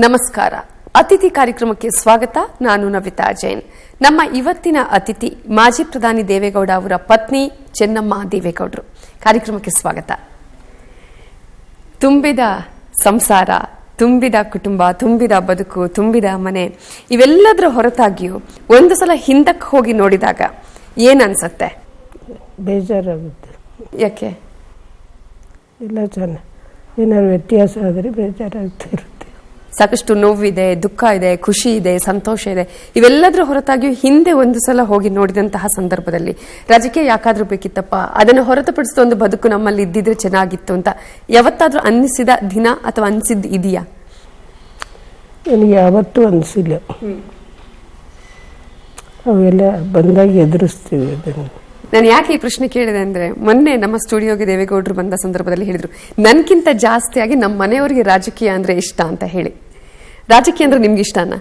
ನಮಸ್ಕಾರ. ಅತಿಥಿ ಕಾರ್ಯಕ್ರಮಕ್ಕೆ ಸ್ವಾಗತ. ನಾನು ನವಿತಾ ಜೈನ್. ನಮ್ಮ ಇವತ್ತಿನ ಅತಿಥಿ ಮಾಜಿ ಪ್ರಧಾನಿ ದೇವೇಗೌಡ ಅವರ ಪತ್ನಿ ಚೆನ್ನಮ್ಮ ದೇವೇಗೌಡರು. ಕಾರ್ಯಕ್ರಮಕ್ಕೆ ಸ್ವಾಗತ. ತುಂಬಿದ ಸಂಸಾರ, ತುಂಬಿದ ಕುಟುಂಬ, ತುಂಬಿದ ಬದುಕು, ತುಂಬಿದ ಮನೆ, ಇವೆಲ್ಲದರ ಹೊರತಾಗಿಯೂ ಒಂದು ಸಲ ಹಿಂದಕ್ಕೆ ಹೋಗಿ ನೋಡಿದಾಗ ಏನ್ ಅನ್ಸತ್ತೆ? ಬೇಜಾರಾಗುತ್ತೆ. ಯಾಕೆ? ಇಲ್ಲ, ಚೆನ್ನಾಗಿ ಏನಾದ್ರು ವ್ಯತ್ಯಾಸ ಆದರೆ ಬೇಜಾರಾಗ್ತಾ ಇರುತ್ತೆ. ಸಾಕಷ್ಟು ನೋವಿದೆ, ದುಃಖ ಇದೆ, ಖುಷಿ ಇದೆ, ಸಂತೋಷ ಇದೆ. ಇವೆಲ್ಲದರ ಹೊರತಾಗಿಯೂ ಹಿಂದೆ ಒಂದು ಸಲ ಹೋಗಿ ನೋಡಿದಂತಹ ಸಂದರ್ಭದಲ್ಲಿ ರಾಜಕೀಯ ಯಾಕಾದ್ರೂ ಬೇಕಿತ್ತಪ್ಪ, ಅದನ್ನು ಹೊರತುಪಡಿಸಿದ ಒಂದು ಬದುಕು ನಮ್ಮಲ್ಲಿ ಇದ್ದಿದ್ರೆ ಚೆನ್ನಾಗಿತ್ತು ಅಂತ ಯಾವತ್ತಾದ್ರೂ ಅನ್ನಿಸಿದ ದಿನ ಅಥವಾ ಅನಿಸಿದ್ದು ಇದೆಯಾ? ನನಗೆ ಯಾವತ್ತೂ ಅನಿಸಿಲ್ಲ. ಅವೆಲ್ಲ ಬಂದಾಗ ಎದುರಿಸ್ತೀವಿ ಅದನ್ನು. ನಾನು ಯಾಕೆ ಈ ಪ್ರಶ್ನೆ ಕೇಳಿದೆ ಅಂದ್ರೆ, ಮೊನ್ನೆ ನಮ್ಮ ಸ್ಟುಡಿಯೋಗೆ ದೇವೇಗೌಡರು ಬಂದ ಸಂದರ್ಭದಲ್ಲಿ ಹೇಳಿದ್ರು, ನನ್ಗಿಂತ ಜಾಸ್ತಿಯಾಗಿ ನಮ್ಮ ಮನೆಯವರಿಗೆ ರಾಜಕೀಯ ಅಂದ್ರೆ ಇಷ್ಟ ಅಂತ ಹೇಳಿ. ರಾಜಕೀಯ ಅಂದ್ರೆ ನಿಮ್ಗೆ ಇಷ್ಟನಾ?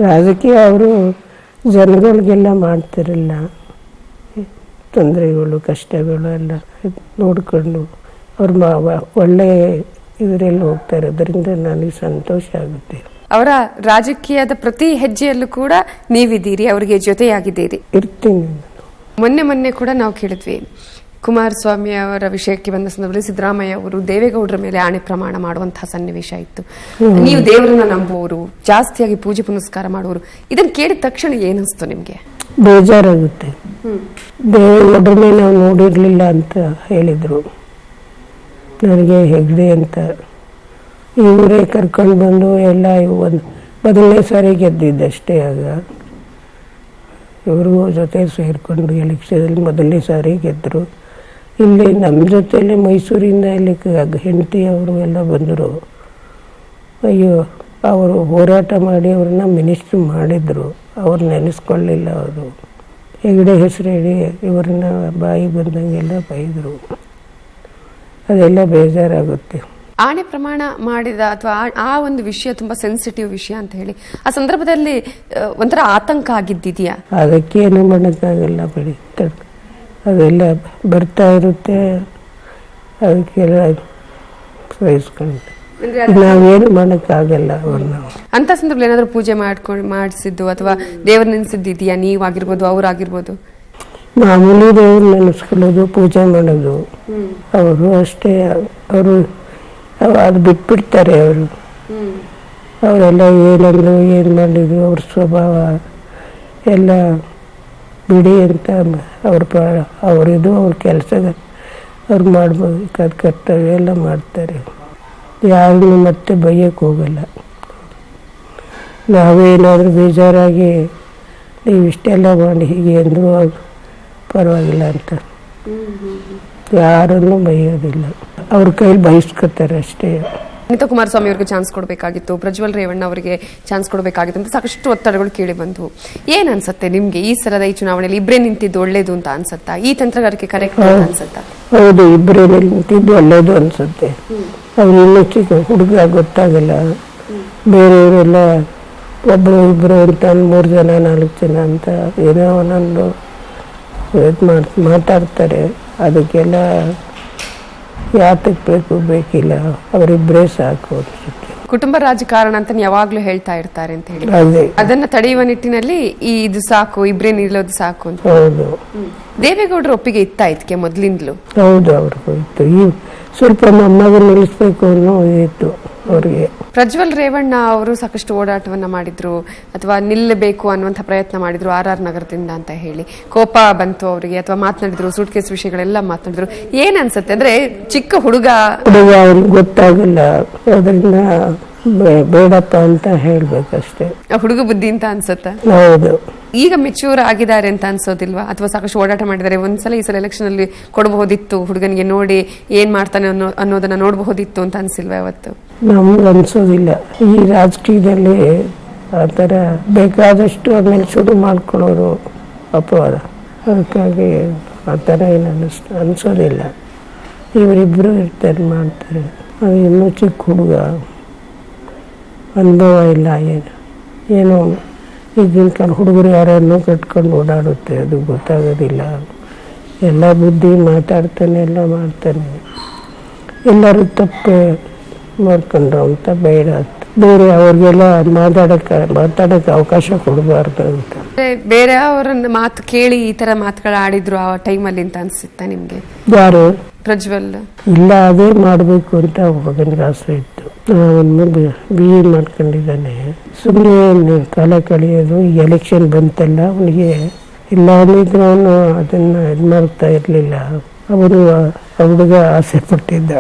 ರಾಜಕೀಯ ಅವರು ಜನಗಳಿಗೆಲ್ಲ ಮಾಡ್ತಿರಲ್ಲ, ತೊಂದರೆಗಳು ಕಷ್ಟಗಳು ಎಲ್ಲ ನೋಡಿಕೊಂಡು ಅವ್ರು ಒಳ್ಳೆ ಇದರಲ್ಲಿ ಹೋಗ್ತಾರೆ. ಅದರಿಂದ ನನಗೆ ಸಂತೋಷ ಆಗುತ್ತೆ. ಅವರ ರಾಜಕೀಯದ ಪ್ರತಿ ಹೆಜ್ಜೆಯಲ್ಲೂ ಕೂಡ ನೀವಿದ್ದೀರಿ, ಅವರಿಗೆ ಜೊತೆಯಾಗಿದ್ದೀರಿ. ಇರ್ತೀನಿ. ಮೊನ್ನೆ ಕೂಡ ನಾವು ಕೇಳಿದ್ವಿ, ಕುಮಾರಸ್ವಾಮಿ ಅವರ ವಿಷಯಕ್ಕೆ ಬಂದ ಸಂದರ್ಭದಲ್ಲಿ ಸಿದ್ದರಾಮಯ್ಯ ಅವರು ದೇವೇಗೌಡರ ಮೇಲೆ ಆಣೆ ಪ್ರಮಾಣ ಮಾಡುವಂತಹ ಸನ್ನಿವೇಶ ಇತ್ತು. ನೀವು ದೇವರನ್ನ ನಂಬುವವರು, ಜಾಸ್ತಿಯಾಗಿ ಪೂಜೆ ಪುನಸ್ಕಾರ ಮಾಡುವವರು. ಇದನ್ನ ಕೇಳಿದ ತಕ್ಷಣ ಏನಿಸ್ತು ನಿಮ್ಗೆ? ಬೇಜಾರಾಗುತ್ತೆ. ದೇವೇಗೌಡರ ಮೇಲೆ ನಾವು ನೋಡಿರ್ಲಿಲ್ಲ ಅಂತ ಹೇಳಿದ್ರು. ನನಗೆ ಹೆಗ್ಡೆ ಅಂತ ಇವರೇ ಕರ್ಕೊಂಡು ಬಂದು ಎಲ್ಲ ಒಂದು ಮೊದಲನೇ ಸಾರಿ ಗೆದ್ದಿದ್ದಷ್ಟೇ. ಆಗ ಇವ್ರಿಗೂ ಜೊತೆ ಸೇರಿಕೊಂಡು ಎಲೆಕ್ಷನಲ್ಲಿ ಮೊದಲನೇ ಸಾರಿ ಗೆದ್ದರು. ಇಲ್ಲಿ ನಮ್ಮ ಜೊತೆಯಲ್ಲಿ ಮೈಸೂರಿಂದ ಇಲ್ಲಿ ಹೆಂಡತಿ ಅವರು ಎಲ್ಲ ಬಂದರು. ಅಯ್ಯೋ, ಅವರು ಹೋರಾಟ ಮಾಡಿ ಅವ್ರನ್ನ ಮಿನಿಸ್ಟ್ರು ಮಾಡಿದರು. ಅವ್ರು ನೆನೆಸ್ಕೊಳ್ಳಿಲ್ಲ. ಅವರು ಹೆಗಡೆ ಹೆಸರು ಹೇಳಿ ಇವ್ರನ್ನ ಬಾಯಿ ಬಂದಂಗೆಲ್ಲ ಬೈದರು. ಅದೆಲ್ಲ ಬೇಜಾರಾಗುತ್ತೆ. ಆಣೆ ಪ್ರಮಾಣ ಮಾಡಿದ ಅಥವಾ ಆ ಒಂದು ವಿಷಯ ತುಂಬಾ ಸೆನ್ಸಿಟಿವ್ ವಿಷಯ ಅಂತ ಹೇಳಿ ಆ ಸಂದರ್ಭದಲ್ಲಿ ಒಂಥರ ಆತಂಕ ಆಗಿದ್ದಿದೆಯಾ? ಅದಕ್ಕೇನು ಮಾಡೋಕ್ಕಾಗಲ್ಲ ಬಿಡಿ. ಅದೆಲ್ಲ ಬರ್ತಾ ಇರುತ್ತೆ, ಅದಕ್ಕೆಲ್ಲ ಸಹಿಸ್ಕೊಂಡು ನಾವೇನು ಮಾಡೋಕ್ಕಾಗಲ್ಲ ಅವ್ರನ್ನ. ಅಂತ ಸಂದರ್ಭದಲ್ಲಿ ಏನಾದ್ರು ಪೂಜೆ ಮಾಡಿಸಿದ್ದು ಅಥವಾ ದೇವ್ರ ನೆನೆಸಿದ್ದು ಇದೆಯಾ? ನೀವಾಗಿರ್ಬೋದು, ಅವ್ರಾಗಿರ್ಬೋದು? ಮಾಮೂಲಿ ದೇವ್ರು ನೆನೆಸ್ಕೊಳ್ಳೋದು, ಪೂಜೆ ಮಾಡೋದು. ಅವರು ಅಷ್ಟೇ. ಅವರು ಅದು ಬಿಟ್ಬಿಡ್ತಾರೆ. ಅವರೆಲ್ಲ ಏನಂದ್ರು, ಏನು ಮಾಡಿದ್ರು, ಅವ್ರ ಸ್ವಭಾವ ಎಲ್ಲ ಬಿಡಿ ಅಂತ ಅವರಿದು ಅವ್ರ ಕೆಲಸದ ಅವ್ರು ಮಾಡ್ಬೋದು. ಕರ್ತವ್ಯ ಎಲ್ಲ ಮಾಡ್ತಾರೆ. ಯಾರನ್ನು ಮತ್ತೆ ಬೈಯಕ್ಕೆ ಹೋಗಲ್ಲ. ನಾವೇನಾದರೂ ಬೇಜಾರಾಗಿ ನೀವು ಇಷ್ಟೆಲ್ಲ ಮಾಡಿ ಹೀಗೆ ಅಂದರೂ ಪರವಾಗಿಲ್ಲ ಅಂತ ಯಾರನ್ನು ಬೈಯೋದಿಲ್ಲ. ಅವ್ರ ಕೈಲಿ ಬಯಸ್ಕೊತಾರೆ ಅಷ್ಟೇ. ಅನಿತಾ ಕುಮಾರಸ್ವಾಮಿ ಅವರಿಗೆ ಚಾನ್ಸ್ ಕೊಡಬೇಕಾಗಿತ್ತು, ಪ್ರಜ್ವಲ್ ರೇವಣ್ಣ ಅವರಿಗೆ ಚಾನ್ಸ್ ಕೊಡಬೇಕಾಗಿತ್ತು ಅಂತ ಸಾಕಷ್ಟು ಒತ್ತಡಗಳು ಕೇಳಿ ಬಂತು. ಏನ್ ಅನ್ಸುತ್ತೆ ನಿಮ್ಗೆ ಈ ಸಲದ ಈ ಚುನಾವಣೆಯಲ್ಲಿ ಇಬ್ಬರೇ ನಿಂತಿದ್ದು ಒಳ್ಳೇದು ಅಂತ ಅನ್ಸುತ್ತಾ? ಈ ತಂತ್ರಗಾರಿಕೆ ಕರೆಕ್ಟ್ ಅನ್ಸುತ್ತಾ? ಹೌದು, ಇಬ್ಬರೇ ನಿಂತಿದ್ದು ಒಳ್ಳೇದು ಅನ್ಸುತ್ತೆ. ಅವ್ರು ಇನ್ನೂ ಚಿಕ್ಕ ಹುಡುಗ ಗೊತ್ತಾಗಲ್ಲ. ಬೇರೆಯವರೆಲ್ಲ ಒಬ್ಬರು ಇಬ್ಬರು ಅಂತ 3 ಜನ 4 ಜನ ಅಂತ ಏನೋ ಒಂದೊಂದು ಮಾತಾಡ್ತಾರೆ. ಅದಕ್ಕೆಲ್ಲ ಯಾತಕ್ಕೆ ಬೇಕಿಲ್ಲ, ಅವರಿಬ್ಬರೇ ಸಾಕು ಅನ್ಸುತ್ತೆ. ಕುಟುಂಬ ರಾಜಕಾರಣ ಅಂತ ಯಾವಾಗ್ಲೂ ಹೇಳ್ತಾ ಇರ್ತಾರೆ ಅಂತ ಹೇಳಿ, ಅದನ್ನ ತಡೆಯುವ ನಿಟ್ಟಿನಲ್ಲಿ ಇದು ಸಾಕು, ಇಬ್ಬರೇ ನಿಲ್ಲೋದು ಸಾಕು ಅಂತ. ಹೌದು. ದೇವೇಗೌಡರ ಒಪ್ಪಿಗೆ ಇತ್ತಾ ಇದಕ್ಕೆ ಮೊದ್ಲಿಂದಲೂ? ಹೌದು, ಅವ್ರಿಗೂ ಇತ್ತು. ಈ ಸ್ವಲ್ಪ ಮೊಮ್ಮಗ ನಿಲ್ಲಿಸ್ಬೇಕು ಅನ್ನೋ ಇತ್ತು ಅವ್ರಿಗೆ. ಪ್ರಜ್ವಲ್ ರೇವಣ್ಣ ಅವರು ಸಾಕಷ್ಟು ಓಡಾಟವನ್ನ ಮಾಡಿದ್ರು ಅಥವಾ ನಿಲ್ಲಬೇಕು ಅನ್ನುವಂಥ ಪ್ರಯತ್ನ ಮಾಡಿದ್ರು RR ನಗರದಿಂದ ಅಂತ ಹೇಳಿ. ಕೋಪ ಬಂತು ಅವರಿಗೆ ಅಥವಾ ಮಾತನಾಡಿದ್ರು, ಸೂಟ್ಕೇಸ್ ವಿಷಯಗಳೆಲ್ಲ ಮಾತನಾಡಿದ್ರು. ಏನ್ ಅನ್ಸುತ್ತೆ ಅಂದ್ರೆ, ಚಿಕ್ಕ ಹುಡುಗ ಅವ್ರಿಗೆ ಗೊತ್ತಾಗಲ್ಲ, ಅದರಿಂದ ಬೇಡಪ್ಪ ಅಂತ ಹೇಳ್ಬೇಕಷ್ಟೇ. ಹುಡುಗ ಬುದ್ಧಿ ಅಂತ ಅನ್ಸುತ್ತೆ. ಹೌದು. ಈಗ ಮೆಚೂರ್ ಆಗಿದ್ದಾರೆ ಅಂತ ಅನ್ಸೋದಿಲ್ವಾ? ಅಥವಾ ಸಾಕಷ್ಟು ಓಡಾಟ ಮಾಡಿದ್ದಾರೆ, ಒಂದ್ಸಲ ಈ ಸಲ ಎಲೆಕ್ಷನ್ ಅಲ್ಲಿ ಕೊಡಬಹುದಿತ್ತು, ಹುಡುಗನಿಗೆ ನೋಡಿ ಏನ್ ಮಾಡ್ತಾನೆ ಅನ್ನೋದನ್ನ ನೋಡಬಹುದಿತ್ತು ಅಂತ ಅನ್ಸಿಲ್ವಾ ಯಾವತ್ತು? ನಮ್ಗೆ ಅನ್ಸೋದಿಲ್ಲ. ಈ ರಾಜಕೀಯದಲ್ಲಿ ಆ ಥರ ಬೇಕಾದಷ್ಟು ಆಮೇಲೆ ಶುರು ಮಾಡ್ಕೊಳ್ಳೋರು ಅಪವಾದ. ಅದಕ್ಕಾಗಿ ಆ ಥರ ಏನು ಅನ್ಸೋದಿಲ್ಲ. ಇವರಿಬ್ಬರು ಇರ್ತಾರೆ, ಮಾಡ್ತಾರೆ. ಅದು ಇನ್ನೂ ಚಿಕ್ಕ ಹುಡುಗ, ಅನುಭವ ಇಲ್ಲ. ಏನೋ ಈಗಿನ ಕಾಲ ಹುಡುಗರು ಯಾರನ್ನೂ ಕಟ್ಕೊಂಡು ಓಡಾಡುತ್ತೆ, ಅದು ಗೊತ್ತಾಗೋದಿಲ್ಲ. ಎಲ್ಲ ಬುದ್ಧಿ ಮಾತಾಡ್ತಾನೆ, ಎಲ್ಲ ಮಾಡ್ತಾನೆ. ಎಲ್ಲರೂ ತಪ್ಪು ಮಾಡ್ಕೊಂಡ್ರು ಅಂತ ಬೇಡ ಅಂತ ಬೇರೆ ಅವ್ರಿಗೆಲ್ಲ ಮಾತಾಡಕ್ಕೆ ಅವಕಾಶ ಕೊಡಬಾರ್ದು ಅಂತ. ಬೇರೆ ಅವರನ್ನ ಮಾತು ಕೇಳಿ ಈ ತರ ಮಾತುಗಳು ಆಡಿದ್ರು ಆ ಟೈಮಲ್ಲಿ ಅಂತ ಅನ್ಸುತ್ತಾ ನಿಮ್ಗೆ? ಯಾರು? ಪ್ರಜ್ವಲ್. ಇಲ್ಲ, ಅದೇ ಮಾಡಬೇಕು ಅಂತ ಮಗನಿಗೆ ಆಸೆ ಇತ್ತು. ಅವನು BE ಮಾಡ್ಕೊಂಡಿದ್ದಾನೆ. ಸುಮ್ಮನೆ ಕಾಲ ಕಳೆಯೋದು. ಎಲೆಕ್ಷನ್ ಬಂತಲ್ಲ, ಅವನಿಗೆ ಇಲ್ಲ ಅಂದಿದ್ರೆ ಅವನು ಅದನ್ನ ಇದು ಮಾಡ್ತಾ ಇರಲಿಲ್ಲ. ಅವನು ಹುಡುಗ ಆಸೆ ಪಟ್ಟಿದ್ದ.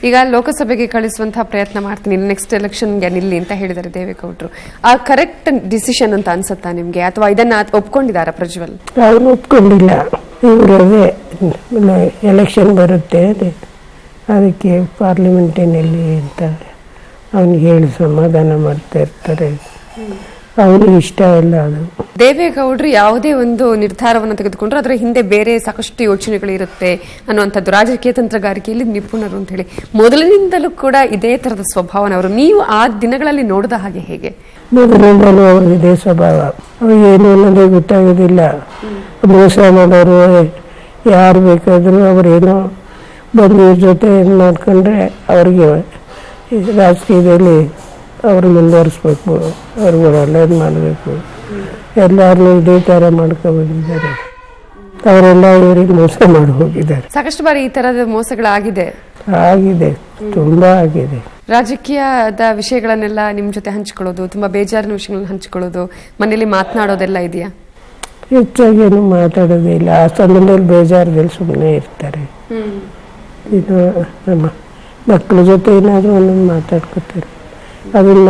ಈಗ ಲೋಕಸಭೆಗೆ ಕಳಿಸುವಂತಹ ಪ್ರಯತ್ನ ಮಾಡ್ತೀನಿ, ನೆಕ್ಸ್ಟ್ ಎಲೆಕ್ಷನ್ಗೆ ನಿಲ್ಲಿ ಅಂತ ಹೇಳಿದ್ದಾರೆ ದೇವೇಗೌಡರು. ಆ ಕರೆಕ್ಟ್ ಡಿಸಿಷನ್ ಅಂತ ಅನ್ಸುತ್ತಾ ನಿಮ್ಗೆ, ಅಥವಾ ಇದನ್ನ ಒಪ್ಕೊಂಡಿದಾರ ಪ್ರಜ್ವಲ್? ಅವನು ಒಪ್ಕೊಂಡಿಲ್ಲ. ಇವರದೇ ಎಲೆಕ್ಷನ್ ಬರುತ್ತೆ ಅದಕ್ಕೆ ಪಾರ್ಲಿಮೆಂಟಿನಲ್ಲಿ ಅಂತ ಅವನಿಗೆ ಹೇಳಿ ಸಮಾಧಾನ ಮಾಡ್ತಾ ಇರ್ತಾರೆ. ಅವನಿಗೆ ಇಷ್ಟ ಇಲ್ಲ ಅದು. ದೇವೇಗೌಡರು ಯಾವುದೇ ಒಂದು ನಿರ್ಧಾರವನ್ನು ತೆಗೆದುಕೊಂಡ್ರು ಅದರ ಹಿಂದೆ ಬೇರೆ ಸಾಕಷ್ಟು ಯೋಚನೆಗಳು ಇರುತ್ತೆ ಅನ್ನುವಂಥದ್ದು. ರಾಜಕೀಯ ತಂತ್ರಗಾರಿಕೆಯಲ್ಲಿ ನಿಪುಣರು ಅಂತ ಹೇಳಿ ಮೊದಲಿನಿಂದಲೂ ಕೂಡ ಇದೇ ತರದ ಸ್ವಭಾವನವರು. ನೀವು ಆ ದಿನಗಳಲ್ಲಿ ನೋಡಿದ ಹಾಗೆ ಹೇಗೆ? ಮೊದಲಿಂದಲೂ ಅವ್ರಿಗೆ ಇದೇ ಸ್ವಭಾವ. ಏನು ಅನ್ನೋದೇ ಗೊತ್ತಾಗೋದಿಲ್ಲ. ಮೋಸ ಮಾಡೋರು ಯಾರು ಬೇಕಾದರೂ ಅವರೇನೋ ಬಂದು ಇವ್ರ ಜೊತೆ ಇದು ಮಾಡ್ಕೊಂಡ್ರೆ ಅವ್ರಿಗೆ ರಾಜಕೀಯದಲ್ಲಿ ಅವರು ಮುಂದುವರಿಸ್ಬೇಕು, ಅವ್ರಿಗೆ ಒಳ್ಳೇದು ಮಾಡಬೇಕು. ಎಲ್ಲರನ್ನೂ ಇದೇ ಥರ ಮಾಡ್ಕೊಬಂದಿದ್ದಾರೆ. ಅವರೆಲ್ಲ ಇವರಿಗೆ ಮೋಸ ಮಾಡಿ ಹೋಗಿದ್ದಾರೆ. ಸಾಕಷ್ಟು ಬಾರಿ ಈ ತರದ ಮೋಸಗಳಾಗಿದೆ. ತುಂಬಾ ಆಗಿದೆ. ರಾಜಕೀಯದ ವಿಷಯಗಳನ್ನೆಲ್ಲ ನಿಮ್ ಜೊತೆ ಹಂಚಿಕೊಳ್ಳೋದು, ತುಂಬಾ ಬೇಜಾರಿನ ವಿಷಯಗಳನ್ನ ಹಂಚಿಕೊಳ್ಳೋದು, ಮನೇಲಿ ಮಾತನಾಡೋದೆಲ್ಲ ಇದೆಯಾ? ಹೆಚ್ಚಾಗೇನು ಮಾತಾಡೋದೇ ಇಲ್ಲ. ಆ ಸಮಯದಲ್ಲಿ ಬೇಜಾರದಲ್ಲಿ ಸುಮ್ಮನೆ ಇರ್ತಾರೆ. ಇದು ನಮ್ಮ ಮಕ್ಕಳ ಜೊತೆ ಏನಾದರೂ ಒಂದೊಂದು ಮಾತಾಡ್ಕೊತಾರೆ. ಅದನ್ನ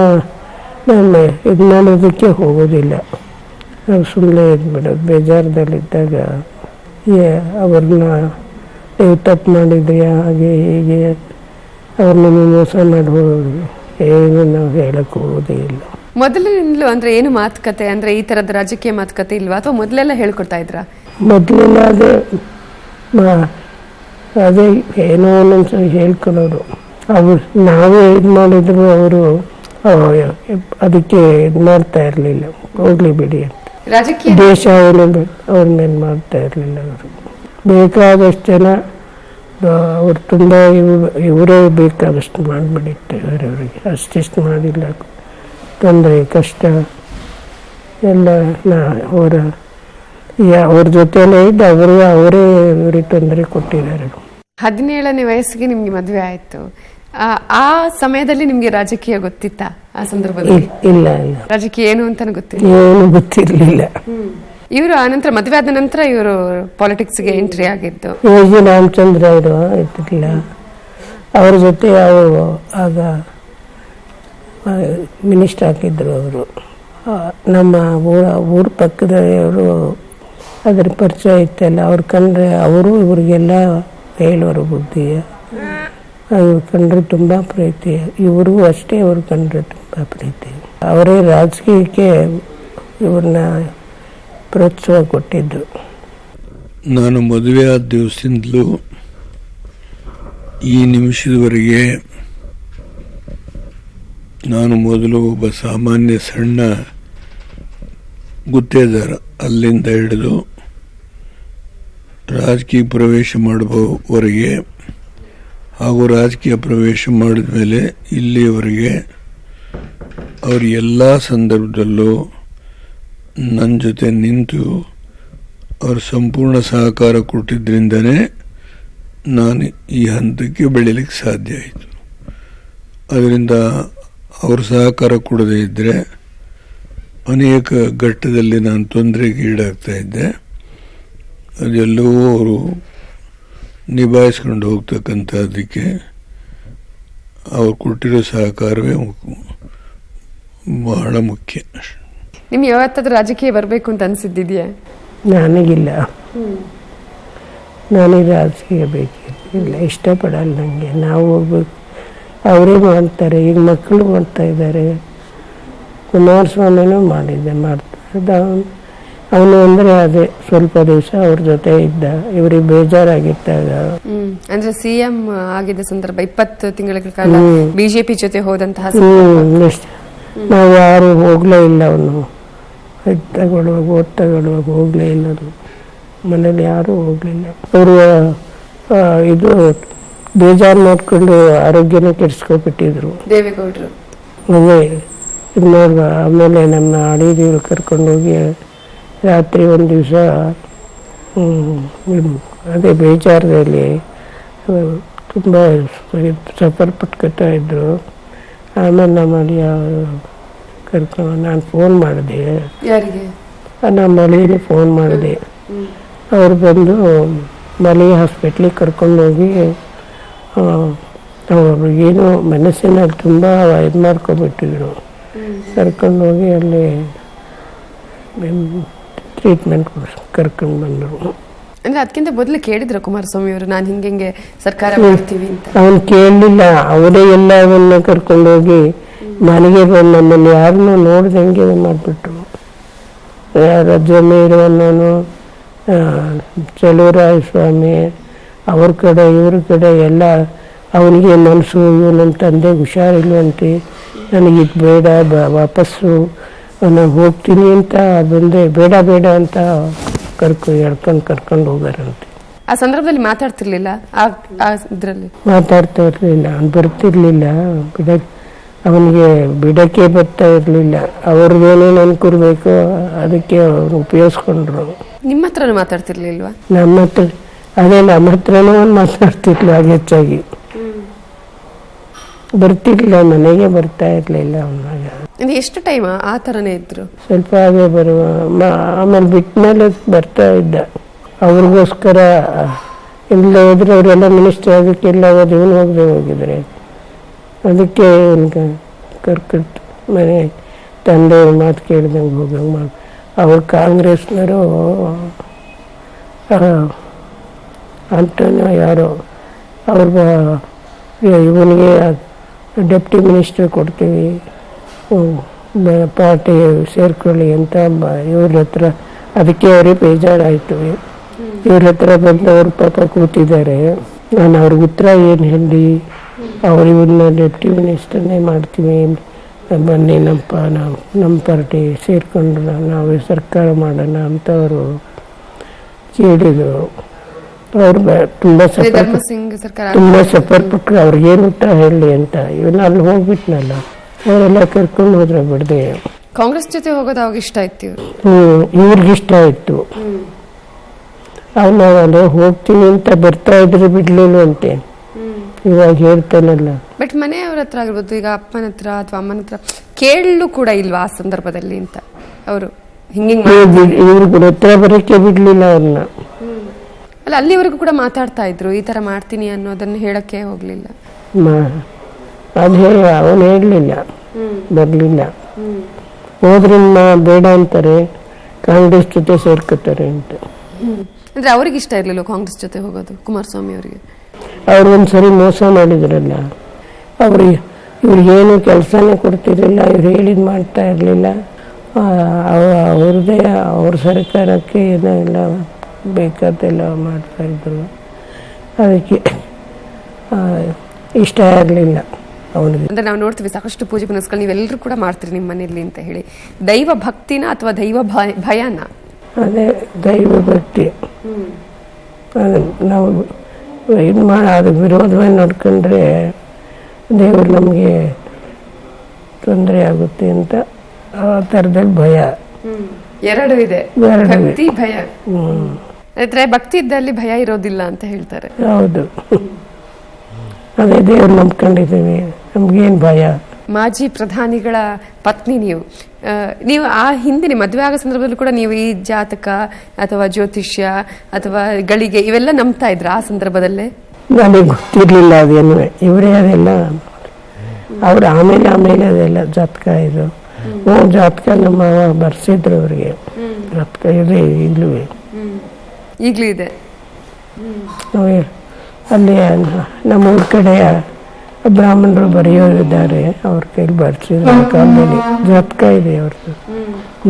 ನಮ್ಮ ಇದು ಮಾಡೋದಕ್ಕೆ ಹೋಗೋದಿಲ್ಲ. ನಾವು ಸುಮ್ಮನೆ ಇದ್ಬಿಡೋದು. ಬೇಜಾರದಲ್ಲಿದ್ದಾಗ ಅವ್ರನ್ನ ನೀವು ತಪ್ಪು ಮಾಡಿದ್ರಿ ಹಾಗೆ ಹೀಗೆ ಅವ್ರನ್ನ ಮೋಸ ಮಾಡ್ಬೋದು ಏನು ನಾವು ಹೇಳಕ್ಕೆ ಹೋಗೋದೇ ಇಲ್ಲ. ಮೊದಲಿನಿಂದಲೂ ಅಂದ್ರೆ ಏನು ಮಾತುಕತೆ ಅಂದ್ರೆ ಈ ತರದ ರಾಜಕೀಯ ಮಾತುಕತೆ ಇಲ್ವಾ, ಅಥವಾ ಮೊದಲೆಲ್ಲ ಹೇಳ್ಕೊಡ್ತಾ ಇದ್ರ? ಮೊದಲೆಲ್ಲ ಅದೇ ಏನೋ ಒಂದೊಂದ್ಸರಿ ಹೇಳ್ಕೊಳ್ಳೋರು. ಅವ್ರು ನಾವೇ ಇದು ಮಾಡಿದ್ರು ಅವರು ಅದಕ್ಕೆ ಇದು ಮಾಡ್ತಾ ಇರಲಿಲ್ಲ. ಹೋಗ್ಲಿ ಬಿಡಿ ಅಂತ ರಾಜಕೀಯ ದೇಶ ಅವ್ರ ಮೇಲೆ ಮಾಡ್ತಾ ಇರಲಿಲ್ಲ. ಅವರು ಬೇಕಾದಷ್ಟು ಜನ ಅವ್ರು ತುಂಬ ಇವರೇ ಬೇಕಾದಷ್ಟು ಮಾಡಿಬಿಟ್ಟಿರ್ತಾರೆ. ಅವರಿಗೆ ಅಷ್ಟಿಷ್ಟು ಮಾಡಿಲ್ಲ. ತೊಂದರೆ ಕಷ್ಟ ಎಲ್ಲ ಅವ್ರ ಜೊತೆಲೇ ಇದ್ದು ಅವರೇ ಇವರಿಗೆ ತೊಂದರೆ ಕೊಟ್ಟಿದ್ದಾರೆ. 17ನೇ ವಯಸ್ಸಿಗೆ ನಿಮ್ಗೆ ಮದುವೆ ಆಯ್ತು. ಆ ಸಮಯದಲ್ಲಿ ನಿಮ್ಗೆ ರಾಜಕೀಯ ಗೊತ್ತಿತ್ತಾ? ಆ ಸಂದರ್ಭದಲ್ಲಿ ಇಲ್ಲ ರಾಜಕೀಯ ಏನು ಅಂತ ಗೊತ್ತಿಲ್ಲ, ಏನು ಗೊತ್ತಿರ್ಲಿಲ್ಲ. ಇವರು ಆನಂತರ ಮದುವೆ ಆದ ನಂತರ ಇವರು ಪಾಲಿಟಿಕ್ಸ್ಗೆ ಎಂಟ್ರಿ ಆಗಿದ್ದು. ರಾಮಚಂದ್ರ ಅವರು ಇರ್ತಿರ್ಲಿಲ್ಲ. ಅವ್ರ ಜೊತೆ ಅವರು ಆಗ ಮಿನಿಸ್ಟರ್ ಹಾಕಿದ್ರು. ಅವರು ನಮ್ಮ ಊರ ಪಕ್ಕದವರು ಅದ್ರ ಪರಿಚಯ ಇತ್ತಲ್ಲ. ಅವ್ರು ಕಂಡ್ರೆ ಅವರು ಇವ್ರಿಗೆಲ್ಲ ಹೇಳೋರು ಬುದ್ಧಿ. ಇವ್ರು ಕಂಡ್ರೆ ತುಂಬ ಪ್ರೀತಿ. ಇವ್ರಿಗೂ ಅಷ್ಟೇ ಅವ್ರು ಕಂಡ್ರೆ ತುಂಬ ಪ್ರೀತಿ. ಅವರೇ ರಾಜಕೀಯಕ್ಕೆ ಇವ್ರನ್ನ ಪ್ರೋತ್ಸಾಹ ಕೊಟ್ಟಿದ್ದು. ನಾನು ಮದುವೆ ಆದ ದಿವಸದಿಂದಲೂ ಈ ನಿಮಿಷದವರೆಗೆ ನಾನು ಮೊದಲು ಒಬ್ಬ ಸಾಮಾನ್ಯ ಸಣ್ಣ ಗುತ್ತೇದಾರ, ಅಲ್ಲಿಂದ ಹಿಡಿದು ರಾಜಕೀಯ ಪ್ರವೇಶ ಮಾಡುವವರೆಗೆ ಹಾಗೂ ರಾಜಕೀಯ ಪ್ರವೇಶ ಮಾಡಿದ ಮೇಲೆ ಇಲ್ಲಿಯವರೆಗೆ ಅವರು ಎಲ್ಲ ಸಂದರ್ಭದಲ್ಲೂ ನನ್ನ ಜೊತೆ ನಿಂತು ಅವರು ಸಂಪೂರ್ಣ ಸಹಕಾರ ಕೊಟ್ಟಿದ್ದರಿಂದನೇ ನಾನು ಈ ಹಂತಕ್ಕೆ ಬೆಳೀಲಿಕ್ಕೆ ಸಾಧ್ಯ ಆಯಿತು. ಅದರಿಂದ ಅವರು ಸಹಕಾರ ಕೊಡದೇ ಇದ್ದರೆ ಅನೇಕ ಘಟ್ಟದಲ್ಲಿ ನಾನು ತೊಂದರೆಗೆ ಈಡಾಗ್ತಾ ಇದ್ದೆ. ಅದೆಲ್ಲವೂ ಅವರು ನಿಭಾಯಿಸ್ಕೊಂಡು ಹೋಗ್ತಕ್ಕಂಥದ್ದಕ್ಕೆ ಅವ್ರು ಕೊಟ್ಟಿರೋ ಸಹಕಾರವೇ ಬಹಳ ಮುಖ್ಯ. ನಿಮ್ಗೆ ಯಾವತ್ತಾದ್ರೂ ರಾಜಕೀಯ ಬರಬೇಕು ಅಂತ ಅನಿಸಿದ್ದಿದೆಯಾ? ನನಗಿಲ್ಲ. ನನಗೆ ರಾಜಕೀಯ ಬೇಕಿಲ್ಲ, ಇಷ್ಟಪಡಲ್ಲ ನನಗೆ. ನಾವು ಹೋಗ್ಬೇಕು, ಅವರೇ ಮಾಡ್ತಾರೆ. ಈಗ ಮಕ್ಕಳು ಮಾಡ್ತಾ ಇದ್ದಾರೆ. ಕುಮಾರಸ್ವಾಮಿನೂ ಮಾಡ್ತಾರೆ. ಅವನು ಅಂದರೆ ಅದೇ ಸ್ವಲ್ಪ ದಿವಸ ಅವ್ರ ಜೊತೆ ಇದ್ದ. ಇವ್ರಿಗೆ ಬೇಜಾರಾಗಿದ್ದಾಗ ಅಂದ್ರೆ CM ಆಗಿದ್ದ ಸಂದರ್ಭ 20 ತಿಂಗಳ ಕಾಲ ಬಿಜೆಪಿ ಜೊತೆ ಹೋದಂತಹ ನಾವು ಯಾರು ಹೋಗ್ಲೇ ಇಲ್ಲ. ಅವನು ತಗೊಳ್ಳುವಾಗ ಓಟ್ ತಗೊಳ್ಳುವಾಗ ಹೋಗ್ಲೇ ಇಲ್ಲ. ಮನೇಲಿ ಯಾರೂ ಹೋಗ್ಲಿಲ್ಲ. ಅವರು ಇದು ಬೇಜಾರು ಮಾಡ್ಕೊಂಡು ಆರೋಗ್ಯನ ಕೆಡಿಸ್ಕೊಬಿಟ್ಟಿದ್ರು. ದೇವೇಗೌಡರು ಅದೇ ಇದು ನೋಡುವ. ಆಮೇಲೆ ನಮ್ಮ ಅಡಿದೀರು ಕರ್ಕೊಂಡೋಗಿ ರಾತ್ರಿ ಒಂದು ದಿವಸ ಅದೇ ಬೇಜಾರದಲ್ಲಿ ತುಂಬ ಸಫರ್ ಪಟ್ಕೊತಾ ಇದ್ರು. ಆಮೇಲೆ ನಮ್ಮ ಅಳಿಯ ಕರ್ಕೊಂಡು ನಾನು ಫೋನ್ ಮಾಡಿದೆ, ಯಾರಿಗೆ? ನಮ್ಮ ಅಳಿಗೆ ಫೋನ್ ಮಾಡಿದೆ. ಅವ್ರು ಬಂದು ಮಲೆ ಹಾಸ್ಪಿಟ್ಲಿಗೆ ಕರ್ಕೊಂಡೋಗಿ ಅವರು ಏನೋ ಮನಸ್ಸಿನಲ್ಲಿ ತುಂಬ ಇದು ಮಾಡ್ಕೊಬಿಟ್ಟಿದ್ರು. ಕರ್ಕೊಂಡೋಗಿ ಅಲ್ಲಿ ಟ್ರೀಟ್ಮೆಂಟ್ ಕರ್ಕೊಂಡು ಬಂದರು. ಅಂದ್ರೆ ಅದಕ್ಕಿಂತ ಮೊದಲು ಕೇಳಿದ್ರು ಕುಮಾರಸ್ವಾಮಿ ಅವರು ನಾನು ಹಿಂಗೆ ಸರ್ಕಾರ ಮಾಡ್ತೀವಿ ಅಂತ? ಅವನು ಕೇಳಲಿಲ್ಲ. ಅವರೇ ಎಲ್ಲ ಅವನ್ನ ಕರ್ಕೊಂಡೋಗಿ ಮನೆಗೆ ಬಂದು ನಮ್ಮಲ್ಲಿ ಯಾರನ್ನೂ ನೋಡ್ದಂಗೆ ಮಾಡಿಬಿಟ್ರು. ಜಮೀರು ಅನ್ನೋನು, ಚಲುವರಾಯ ಸ್ವಾಮಿ ಅವ್ರ ಕಡೆ ಇವ್ರ ಕಡೆ ಎಲ್ಲ ಅವನಿಗೆ ಮನಸ್ಸು, ನಮ್ಮ ತಂದೆ ಹುಷಾರಿಲ್ವಂತೆ, ನನಗಿದು ಬೇಡ, ವಾಪಸ್ಸು ನಾನು ಹೋಗ್ತೀನಿ ಅಂತ ಬಂದೆ, ಬೇಡ ಬೇಡ ಅಂತ ಕರ್ಕೊಂಡು ಹೋಗಾರಂತೆ. ಆ ಸಂದರ್ಭದಲ್ಲಿ ಮಾತಾಡ್ತಿರ್ಲಿಲ್ಲ? ಇದ್ರಲ್ಲಿ ಮಾತಾಡ್ತಾ ಇರಲಿಲ್ಲ, ಅವ್ನು ಬರ್ತಿರ್ಲಿಲ್ಲ. ಅವನಿಗೆ ಬಿಡಕ್ಕೆ ಬರ್ತಾ ಇರಲಿಲ್ಲ. ಅವ್ರದ್ದೇನೇನು ಅನ್ಕೊಡ್ಬೇಕು ಅದಕ್ಕೆ ಅವ್ರು ಉಪಯೋಗಿಸ್ಕೊಂಡ್ರು. ನಿಮ್ಮ ಹತ್ರನೂ ಮಾತಾಡ್ತಿರ್ಲಿಲ್ವಾ? ನಮ್ಮ ಹತ್ರ ನಮ್ಮ ಹತ್ರನೂ ಒಂದು ಮಾತಾಡ್ತಿರ್ಲಿಲ್ಲ. ಹಾಗೆ ಹೆಚ್ಚಾಗಿ ಬರ್ತಿರ್ಲಿಲ್ಲ, ಮನೆಗೆ ಬರ್ತಾ ಇರಲಿಲ್ಲ ಅವನಾಗ. ಎಷ್ಟು ಟೈಮ್ ಆ ಥರನೇ ಇದ್ರು? ಸ್ವಲ್ಪ ಹಾಗೆ ಬರುವ. ಆಮೇಲೆ ಬಿಟ್ಟ ಮೇಲೆ ಬರ್ತಾ ಇದ್ದ. ಅವ್ರಿಗೋಸ್ಕರ ಎಲ್ಲ ಹೋದ್ರೆ ಅವರೆಲ್ಲ ಮಿನಿಸ್ಟರ್ ಅದಕ್ಕೆಲ್ಲ ಹೋದ್ರೆ ಇವನು ಹೋಗಿದ್ರೆ ಅದಕ್ಕೆ ಇವನ್ಗೆ ಕರ್ಕಟ್ಟು ಮನೆ ತಂದೆಯವ್ರ ಮಾತು ಕೇಳ್ದಂಗೆ ಹೋಗಂಗೆ ಮಾಡಿ. ಅವ್ರು ಕಾಂಗ್ರೆಸ್ನವರು ಅಂಟನೋ ಯಾರೋ ಅವ್ರಿಗೆ ಇವನಿಗೆ ಡೆಪ್ಟಿ ಮಿನಿಸ್ಟರ್ ಕೊಡ್ತೀವಿ, ಪಾರ್ಟಿ ಸೇರ್ಕೊಳ್ಳಿ ಅಂತ ಇವ್ರ ಹತ್ರ. ಅದಕ್ಕೆ ಅವರೇ ಬೇಜಾರಾಯಿತು. ಇವ್ರ ಹತ್ರ ಬಂದವ್ರು ಪಾಪ ಕೂತಿದ್ದಾರೆ. ನಾನು ಅವ್ರಿಗೆ ಉತ್ತರ ಏನು ಹೇಳಿ, ಅವ್ರು ಇವನ್ನ ಡೆಪ್ಟಿ ಮಿನಿಸ್ಟರ್ನೇ ಮಾಡ್ತೀವಿ, ಬನ್ನಿ ನಮ್ಮ ಪಾರ್ಟಿ ಸೇರ್ಕೊಂಡ್ರು, ನಾವೇ ಸರ್ಕಾರ ಮಾಡೋಣ ಅಂತ ಅವರು ಕೇಳಿದರು. ಅವ್ರು ತುಂಬ ಸಫರ್ ಪಟ್ಟರು. ಅವ್ರಿಗೇನು ಉತ್ತರ ಹೇಳಿ ಅಂತ. ಇವನ್ನ ಅಲ್ಲಿ ಹೋಗ್ಬಿಟ್ನಲ್ಲ, ಅವರೆಲ್ಲ ಕರ್ಕೊಂಡು ಹೋದ್ರೆ ಬಿಡದೆ. ಕಾಂಗ್ರೆಸ್ ಜೊತೆ ಹೋಗೋದು ಅವಾಗ ಇಷ್ಟ ಆಯ್ತು ಇವ್ರು? ಇವ್ರಿಗಿಷ್ಟ ಆಯ್ತು. ಅವ್ನು ಅಲ್ಲಿ ಹೋಗ್ತೀನಿ ಅಂತ ಬರ್ತಾ ಇದ್ರೆ ಬಿಡ್ಲಿಲ್ವಂತೆ. ಇವಾಗ ಹೇಳ್ತಾನಲ್ಲ. ಬಟ್ ಮನೆಯವ್ರ ಹತ್ರ ಆಗಿರ್ಬೋದು, ಈಗ ಅಪ್ಪನ ಹತ್ರ ಅಥವಾ ಅಮ್ಮನ ಹತ್ರ ಕೇಳಲು ಕೂಡ ಇಲ್ವಾ ಆ ಸಂದರ್ಭದಲ್ಲಿ ಅಂತ ಅವರು ಇವ್ರಿಗೆ ಹತ್ರ ಬರೋಕ್ಕೆ ಬಿಡ್ಲಿಲ್ಲ ಅವ್ರನ್ನ. ಅಲ್ಲ, ಅಲ್ಲಿವರೆಗೂ ಕೂಡ ಮಾತಾಡ್ತಾ ಇದ್ರು, ಈ ತರ ಮಾಡ್ತೀನಿ ಅನ್ನೋದನ್ನ ಹೇಳಕ್ಕೆ ಹೋಗ್ಲಿಲ್ಲ. ಅದು ಅವನು ಹೇಳಲಿಲ್ಲ, ಬರ್ಲಿಲ್ಲ. ಹೋದ್ರಿಂದ ಬೇಡ ಅಂತಾರೆ, ಕಾಂಗ್ರೆಸ್ ಜೊತೆ ಸೇರ್ಕೋತಾರೆ ಅಂತ. ಅಂದ್ರೆ ಅವ್ರಿಗೆ ಇಷ್ಟ ಇರ್ಲಿಲ್ಲ ಕಾಂಗ್ರೆಸ್ ಜೊತೆ ಹೋಗೋದು ಕುಮಾರಸ್ವಾಮಿ ಅವರಿಗೆ? ಅವ್ರು ಒಂದ್ಸರಿ ಮೋಸ ಮಾಡಿದ್ರಲ್ಲ, ಇವ್ರಿಗೇನು ಕೆಲಸನೇ ಕೊಡ್ತಿರ್ಲಿಲ್ಲ, ಇವ್ರು ಹೇಳಿದ್ ಮಾಡ್ತಾ ಇರಲಿಲ್ಲ. ಅವ್ರದ್ದೇ ಅವ್ರ ಸರ್ಕಾರಕ್ಕೆ ಏನೋ ಎಲ್ಲ ಬೇಕಾದೆಲ್ಲ ಮಾಡ್ತಾ ಇದ್ರು. ಅದಕ್ಕೆ ಇಷ್ಟ ಇರಲಿಲ್ಲ ಅವನಿಗೆ. ಅಂದ್ರೆ ನಾವು ನೋಡ್ತೀವಿ ಸಾಕಷ್ಟು ಪೂಜೆ ಪುನಸ್ಗಳು ನೀವೆಲ್ಲರೂ ಕೂಡ ಮಾಡ್ತೀರಿ ನಿಮ್ಮ ಮನೆಯಲ್ಲಿ ಅಂತ ಹೇಳಿ. ದೈವ ಭಕ್ತಿನ ಅಥವಾ ದೈವ ಭಯನ? ಅದೇ ದೈವ ಭಕ್ತಿ. ನಾವು ಇದು ಅದು ವಿರೋಧವಾಗಿ ನೋಡ್ಕೊಂಡ್ರೆ ದೇವರು ನಮಗೆ ತೊಂದರೆ ಆಗುತ್ತೆ ಅಂತ ಆ ಥರದಲ್ಲಿ ಭಯ. ಎರಡು ಇದೆ, ಭಕ್ತಿ ಭಯ. ಅಂದ್ರೆ ಭಕ್ತಿ ಇದ್ದಲ್ಲಿ ಭಯ ಇರೋದಿಲ್ಲ ಅಂತ ಹೇಳ್ತಾರೆ. ಹೌದು, ಅದೇ ದೇವ್ರು ನಂಬ್ಕೊಂಡಿದ್ದೀವಿ, ನಮ್ಗೇನು ಭಯ. ಮಾಜಿ ಪ್ರಧಾನಿಗಳ ಪತ್ನಿ ನೀವು ಆ ಹಿಂದಿನ ಮದುವೆ ಆಗೋ ಸಂದರ್ಭದಲ್ಲಿ ಕೂಡ ನೀವು ಈ ಜಾತಕ ಅಥವಾ ಜ್ಯೋತಿಷ್ಯ ಅಥವಾ ಗಳಿಗೆ ಇವೆಲ್ಲ ನಂಬ್ತಾ ಇದ್ರ ಆ ಸಂದರ್ಭದಲ್ಲೇ? ನನಗೆ ಗೊತ್ತಿರ್ಲಿಲ್ಲ ಅದೇನು, ಇವರೇ ಅದೆಲ್ಲ ಅವ್ರು ಆಮೇಲೆ ಅದೆಲ್ಲ ಜಾತಕ ಇದು ಜಾತಕ ನಮ್ಮ ಬರ್ಸಿದ್ರು ಅವ್ರಿಗೆ. ಜಾತಕ ಇದೆ ಈಗಲೂ ಇದೆ. ಅಲ್ಲಿ ನಮ್ಮ ಊರ ಕಡೆ ಬ್ರಾಹ್ಮಣರು ಬರೆಯೋರಿದ್ದಾರೆ, ಅವ್ರ ಕೈಲಿ ಬರ್ಸಿದ್ರು. ಕಾಲದಲ್ಲಿ ಜಾತಕ ಇದೆ ಅವ್ರದ್ದು.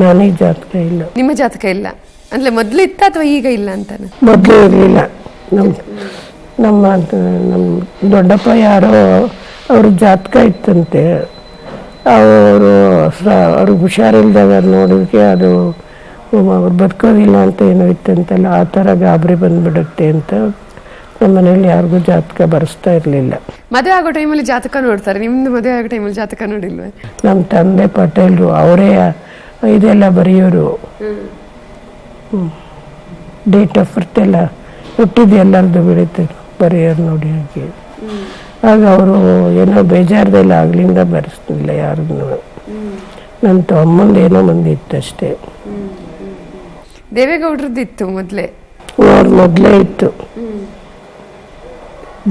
ನನಗೆ ಜಾತಕ ಇಲ್ಲ. ನಿಮ್ಮ ಜಾತಕ ಇಲ್ಲ ಅಂದ್ರೆ ಮೊದ್ಲು ಇತ್ತ ಅಥವಾ ಈಗ ಇಲ್ಲ ಅಂತ? ಮೊದಲು ಇರಲಿಲ್ಲ. ನಮ್ಮ ದೊಡ್ಡಪ್ಪ ಯಾರೋ ಅವ್ರ ಜಾತಕ ಇತ್ತಂತೆ. ಅವ್ರಿಗೆ ಹುಷಾರಿಲ್ದಾಗ ನೋಡೋದಕ್ಕೆ ಅದು ಅವ್ರು ಬದುಕೋದಿಲ್ಲ ಅಂತ ಏನೋ ಇತ್ತಂತಲ್ಲ, ಆ ಥರ ಗಾಬರಿ ಬಂದ್ಬಿಡುತ್ತೆ ಅಂತ ನಮ್ಮ ಮನೇಲಿ ಯಾರಿಗೂ ಜಾತಕ ಬರೆಸ್ತಾ ಇರಲಿಲ್ಲ. ಮದುವೆ ಆಗೋ ಟೈಮಲ್ಲಿ ಜಾತಕ ನೋಡ್ತಾರೆ, ನಿಮ್ದು ಮದುವೆ ಆಗೋ ಟೈಮಲ್ಲಿ ಜಾತಕ ನೋಡಿಲ್ವೇ? ನಮ್ಮ ತಂದೆ ಪಟೇಲ್ರು ಅವರೇ ಇದೆಲ್ಲ ಬರೆಯೋರು, ಡೇಟ್ ಆಫ್ ಬರ್ತ್ ಎಲ್ಲ ಹುಟ್ಟಿದ್ದು ಎಲ್ಲರದ್ದು ಬರೆಯೋರು ನೋಡಿ ಹಾಗೆ. ಆಗ ಅವರು ಏನೋ ಬೇಜಾರದೆಲ್ಲ ಆಗ್ಲಿಂದ ಬರೆಸ್ತಿಲ್ಲ ಯಾರಿಗೂ. ನನ್ನ ಅಮ್ಮಂದು ಏನೋ ಬಂದಿತ್ತು ಅಷ್ಟೇ. ದೇವೇಗೌಡರದ್ದು ಇತ್ತು ಮೊದಲೇ? ಅವ್ರ ಮೊದಲೇ ಇತ್ತು,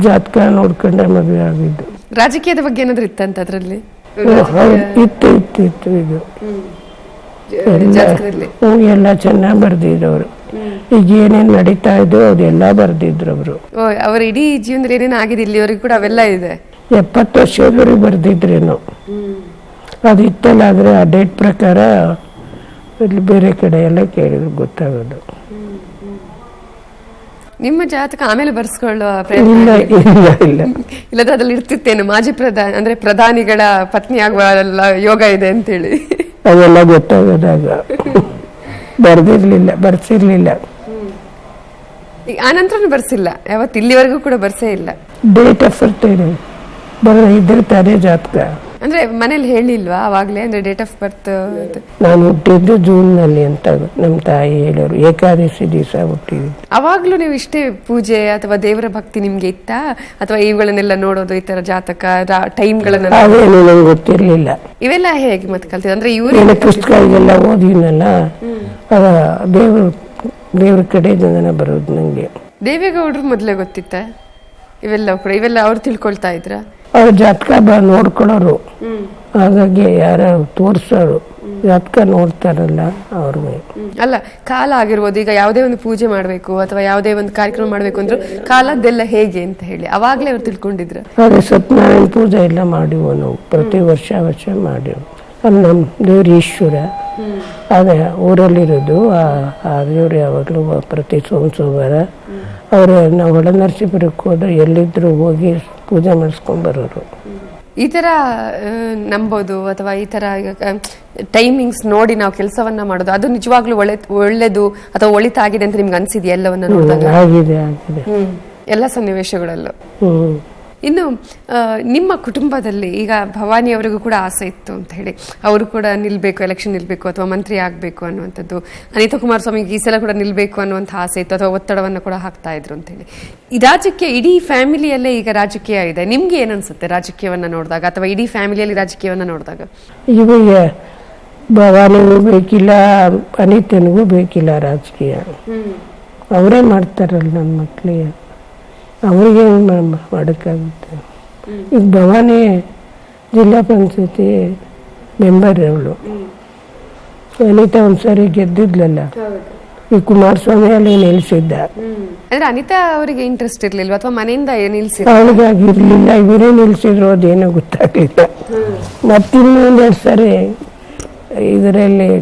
ಜಾತಕ ನೋಡ್ಕೊಂಡೆ ಮದುವೆ ಆಗಿದ್ದು. ರಾಜಕೀಯದ ಬಗ್ಗೆ ಏನಾದ್ರು ಇತ್ತಂತ ಅದ್ರಲ್ಲಿ? ಇತ್ತು ಇತ್ತು ಇತ್ತು ಇದು ಎಲ್ಲ ಚೆನ್ನಾಗಿ ಬರ್ದಿದ್ರು. ಈಗ ಏನೇನ್ ನಡೀತಾ ಇದ್ದು ಅದೆಲ್ಲ ಬರ್ದಿದ್ರು ಅವರು. ಅವ್ರ ಇಡೀ ಜೀವನದಲ್ಲಿ ಏನೇನು ಆಗಿದೆ ಇಲ್ಲಿವರೆಗೂ ಕೂಡ ಅವೆಲ್ಲ ಇದೆ. 70 ವರ್ಷದವರೆಗೆ ಬರ್ದಿದ್ರೇನು ಅದು ಇತ್ತಲ್ಲ. ಆದ್ರೆ ಆ ಡೇಟ್ ಪ್ರಕಾರ ಇಲ್ಲಿ ಬೇರೆ ಕಡೆ ಎಲ್ಲ ಕೇಳಿದ್ರು ಗೊತ್ತಾಗೋದು. ನಿಮ್ಮ ಜಾತಕ ಆಮೇಲೆ ಬರ್ಸ್ಕೊಳ್ಳುವ ಇಲ್ಲ ಇಲ್ಲ ಇಲ್ಲ ಇಲ್ಲದ್ರೆ ಅದ್ರಲ್ಲಿ ಇರ್ತಿತ್ತೇನು ಮಾಜಿ ಅಂದ್ರೆ ಪ್ರಧಾನಿಗಳ ಪತ್ನಿ ಆಗುವ ಯೋಗ ಇದೆ ಅಂತೇಳಿ? ಅವೆಲ್ಲ ಗೊತ್ತಾಗೋದಾಗ ಬರ್ದಿರ್ಲಿಲ್ಲ, ಬರ್ಸಿರ್ಲಿಲ್ಲ. ಈಗ ಆನಂತರನು ಬರ್ಸಿಲ್ಲ, ಯಾವತ್ತು ಇಲ್ಲಿವರೆಗೂ ಕೂಡ ಬರ್ಸೇ ಇಲ್ಲ. ಡೇಟ್ ಆಫ್ ಬರ್ತ್ ಇದೆ ಇದ್ರೆ ತಾನೇ ಜಾತಕ. ಅಂದ್ರೆ ಮನೇಲಿ ಹೇಳಿಲ್ವಾ ಅವಾಗ್ಲೇ, ಅಂದ್ರೆ ಡೇಟ್ ಆಫ್ ಬರ್ತ್? ನಾನು ಹುಟ್ಟಿದ್ದು ಜೂನ್ನಲ್ಲಿ ಅಂತ ನಮ್ಮ ತಾಯಿ ಹೇಳೋರು, ಏಕಾದಶಿ ದಿವಸ ಹುಟ್ಟಿದ್ದು. ಅವಾಗ್ಲೂ ನೀವು ಇಷ್ಟೇ ಪೂಜೆ ಅಥವಾ ದೇವರ ಭಕ್ತಿ ನಿಮ್ಗೆ ಇತ್ತಾ, ಅಥವಾ ಇವುಗಳನ್ನೆಲ್ಲ ನೋಡೋದು, ಈ ತರ ಜಾತಕ ಟೈಮ್ಗಳನ್ನ? ಅವೇನು ನಂಗೆ ಗೊತ್ತಿರ್ಲಿಲ್ಲ. ಇವೆಲ್ಲ ಹೇಗೆ ಮತ್ತೆ ಕಲ್ತಿದ್ದು? ಅಂದ್ರೆ ಇವ್ರ ಪುಸ್ತಕ ಇದೆಲ್ಲ ಓದಿನಲ್ಲ, ದೇವ್ರ ಕಡೆ ಬರೋದು ನಂಗೆ. ದೇವೇಗೌಡರು ಮೊದ್ಲೇ ಗೊತ್ತಿತ್ತ ಇವೆಲ್ಲ ಕೂಡ? ಇವೆಲ್ಲ ಅವ್ರು ತಿಳ್ಕೊಳ್ತಾ ಇದ್ರ? ಅವ್ರ ಜಾತಕ ನೋಡ್ಕೊಳ್ಳೋರು, ಹಾಗಾಗಿ ಯಾರ ತೋರ್ಸೋರು, ಜಾತಕ ನೋಡ್ತಾರಲ್ಲ ಅವ್ರಿಗೆ. ಅಲ್ಲ, ಕಾಲ ಆಗಿರ್ಬೋದು. ಈಗ ಯಾವುದೇ ಒಂದು ಪೂಜೆ ಮಾಡ್ಬೇಕು ಅಥವಾ ಯಾವುದೇ ಒಂದು ಕಾರ್ಯಕ್ರಮ ಮಾಡ್ಬೇಕು ಅಂದ್ರೆ ಕಾಲದ್ದೆಲ್ಲ ಹೇಗೆ ಅಂತ ಹೇಳಿ ಅವಾಗ್ಲೇ ಅವ್ರು ತಿಳ್ಕೊಂಡಿದ್ರ? ಅದೇ ಸತ್ಯನಾರಾಯಣ ಪೂಜೆ ಎಲ್ಲ ಮಾಡಿವು ನಾವು, ಪ್ರತಿ ವರ್ಷ ಮಾಡಿವು. ಅಲ್ಲಿ ನಮ್ಮ ದೇವ್ರ ಈಶ್ವರ ಅದೇ ಊರಲ್ಲಿರೋದು. ಆ ದೇವ್ರು ಯಾವಾಗಲೂ ಪ್ರತಿ ಸೋಮವಾರ ಅವ್ರ ನಾವು ಹೊಳೆನರಸೀಪುರಕ್ಕೆ ಹೋದ್ರೆ ಎಲ್ಲಿದ್ರು ಹೋಗಿ ಪೂಜೆ ಮಾಡಿಸ್ಕೊಂಡ್ ಬರೋರು. ಈ ತರ ನಂಬೋದು ಅಥವಾ ಈ ತರ ಟೈಮಿಂಗ್ಸ್ ನೋಡಿ ನಾವು ಕೆಲಸವನ್ನ ಮಾಡೋದು, ಅದು ನಿಜವಾಗ್ಲೂ ಒಳ್ಳೇದು ಅಥವಾ ಒಳಿತಾಗಿದೆ ಅಂತ ನಿಮ್ಗೆ ಅನ್ಸಿದ್ಯಾ ಎಲ್ಲವನ್ನ ನೋಡಿದಾಗ? ಆಗಿದೆ ಆಗಿದೆ ಎಲ್ಲ ಸನ್ನಿವೇಶಗಳಲ್ಲೂ. ಇನ್ನು ನಿಮ್ಮ ಕುಟುಂಬದಲ್ಲಿ ಈಗ ಭವಾನಿ ಅವರಿಗೂ ಕೂಡ ಆಸೆ ಇತ್ತು ಅಂತ ಹೇಳಿ, ಅವರು ಕೂಡ ನಿಲ್ಬೇಕು, ಎಲೆಕ್ಷನ್ ನಿಲ್ಬೇಕು ಅಥವಾ ಮಂತ್ರಿ ಆಗ್ಬೇಕು ಅನ್ನುವಂಥದ್ದು. ಅನಿತಾ ಕುಮಾರಸ್ವಾಮಿಗೆ ಈ ಸಲ ಕೂಡ ನಿಲ್ಬೇಕು ಅನ್ನುವಂಥ ಆಸೆ ಇತ್ತು ಅಥವಾ ಒತ್ತಡವನ್ನು ಕೂಡ ಹಾಕ್ತಾ ಇದ್ರು ಅಂತ ಹೇಳಿ. ಈ ರಾಜಕೀಯ ಇಡೀ ಫ್ಯಾಮಿಲಿಯಲ್ಲೇ ಈಗ ರಾಜಕೀಯ ಇದೆ. ನಿಮ್ಗೆ ಏನನ್ಸುತ್ತೆ ರಾಜಕೀಯವನ್ನ ನೋಡಿದಾಗ ಅಥವಾ ಇಡೀ ಫ್ಯಾಮಿಲಿಯಲ್ಲಿ ರಾಜಕೀಯವನ್ನ ನೋಡಿದಾಗ? ಇವಾಗ ಭವಾನಿಗೂ ಬೇಕಿಲ್ಲ, ಅನಿತನಿಗೂ ಬೇಕಿಲ್ಲ ರಾಜಕೀಯ. ಅವರೇ ಮಾಡ್ತಾರಲ್ಲ ನನ್ನ ಮಕ್ಕಳಿಗೆ, ಅವ್ರಿಗೆ ಮಾಡೋಕ್ಕಾಗುತ್ತೆ. ಈಗ ಭವಾನಿ ಜಿಲ್ಲಾ ಪಂಚಾಯತಿ ಮೆಂಬರ್ ಅವಳು, ಅನಿತಾ ಒಂದ್ಸರಿ ಗೆದ್ದಿದ್ಲಲ್ಲ, ಈ ಕುಮಾರಸ್ವಾಮಿ ಅಲ್ಲಿ ನಿಲ್ಸಿದ್ದ. ಅಂದ್ರೆ ಅನಿತಾ ಅವರಿಗೆ ಇಂಟ್ರೆಸ್ಟ್ ಇರ್ಲಿಲ್ವಾ ಅಥವಾ ಮನೆಯಿಂದ ನಿಲ್ಸಿ? ಅವಳಿಗಾಗಿರ್ಲಿಲ್ಲ, ಇವರೇ ನಿಲ್ಸಿದ್ರು, ಅದೇನೋ ಗೊತ್ತಾಗ್ಲಿಲ್ಲ. ಮತ್ತಿನ್ನೊಂದೆರಡು ಸರಿ ಇದರಲ್ಲಿ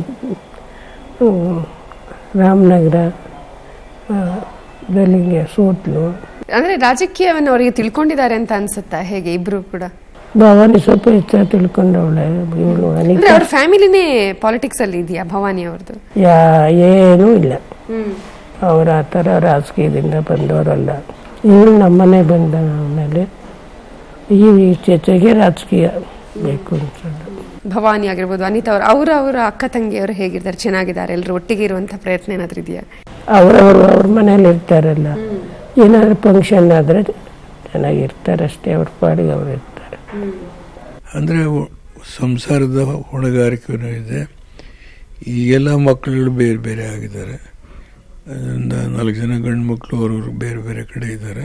ರಾಮನಗರ ದಲ್ಲಿಗೆ ಸೋತ್ಲು. ಅಂದ್ರೆ ರಾಜಕೀಯವನ್ನು ಅವರಿಗೆ ತಿಳ್ಕೊಂಡಿದ್ದಾರೆ ಅಂತ ಅನ್ಸುತ್ತಾ ಹೇಗೆ ಇಬ್ರು ಕೂಡ? ಭವಾನಿ ಸ್ವಲ್ಪ ಹೆಚ್ಚಾಗಿ ತಿಳ್ಕೊಂಡವಳೆ. ಅವ್ರ ಫ್ಯಾಮಿಲಿನೇ ಪಾಲಿಟಿಕ್ಸ್ ಅಲ್ಲಿ ಇದೆಯಾ ಭವಾನಿ ಅವ್ರದ್ದು? ಏನೂ ಇಲ್ಲ, ಅವ್ರ ಆ ಥರ ರಾಜಕೀಯದಿಂದ ಬಂದವರಲ್ಲ. ಇವರು ನಮ್ಮನೆ ಬಂದ ಆಮೇಲೆ ಈಚೆಗೆ ರಾಜಕೀಯ ಬೇಕು ಅನ್ಸೋದು. ಭವಾನಿ ಆಗಿರ್ಬೋದು, ಅನಿತಾ ಅವರ ಅಕ್ಕ ತಂಗಿಯವರು ಹೇಗಿದ್ದಾರೆ? ಚೆನ್ನಾಗಿದ್ದಾರೆ? ಎಲ್ಲರೂ ಒಟ್ಟಿಗೆ ಇರುವಂತ ಪ್ರಯತ್ನ ಏನಾದ್ರು ಇದೆಯಾ? ಅವ್ರ ಮನೇಲಿ ಇರ್ತಾರಲ್ಲ, ಏನಾದ್ರು ಫಂಕ್ಷನ್ ಆದ್ರೆ ಚೆನ್ನಾಗಿರ್ತಾರೆ ಅಷ್ಟೇ, ಅವ್ರ ಪಾಡಿಗೆ ಅವ್ರು ಇರ್ತಾರೆ. ಅಂದರೆ ಸಂಸಾರದ ಹೊಣೆಗಾರಿಕೆಯೂ ಇದೆ. ಈಗೆಲ್ಲ ಮಕ್ಕಳುಗಳು ಬೇರೆ ಬೇರೆ ಆಗಿದ್ದಾರೆ. 4 ಜನ ಗಂಡು ಮಕ್ಕಳು ಅವ್ರವ್ರು ಬೇರೆ ಬೇರೆ ಕಡೆ ಇದ್ದಾರೆ.